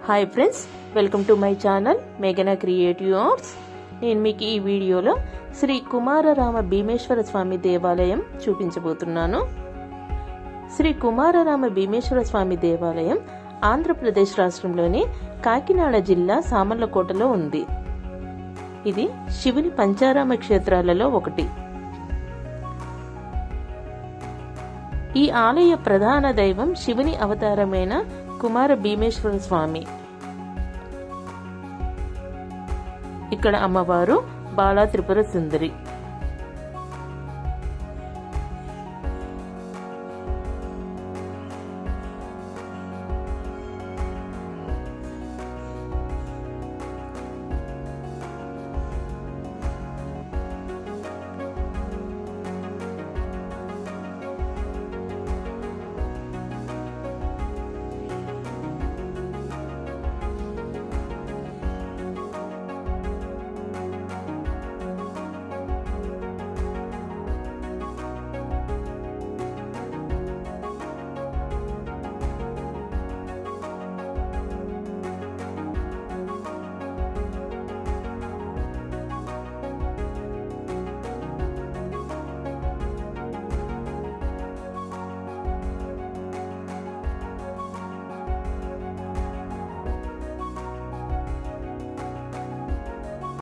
Hi friends, welcome to my channel మేఘనా creative arts. నేను మీకు ఈ వీడియోలో శ్రీ కుమారరామ భీమేశ్వర స్వామి దేవాలయం చూపించబోతున్నాను. శ్రీ కుమారరామ భీమేశ్వర స్వామి దేవాలయం ఆంధ్రప్రదేశ్ రాష్ట్రంలోని కాకినాడ జిల్లా సామర్లకోటలో ఉంది. ఇది శివుని పంచారామ క్షేత్రాలలో ఒకటి. ఈ ఆలయ ప్రధాన దైవం శివుని అవతారమైన కుమార భీమేశ్వర స్వామి. ఇక్కడ అమ్మవారు బాలా త్రిపుర సుందరి.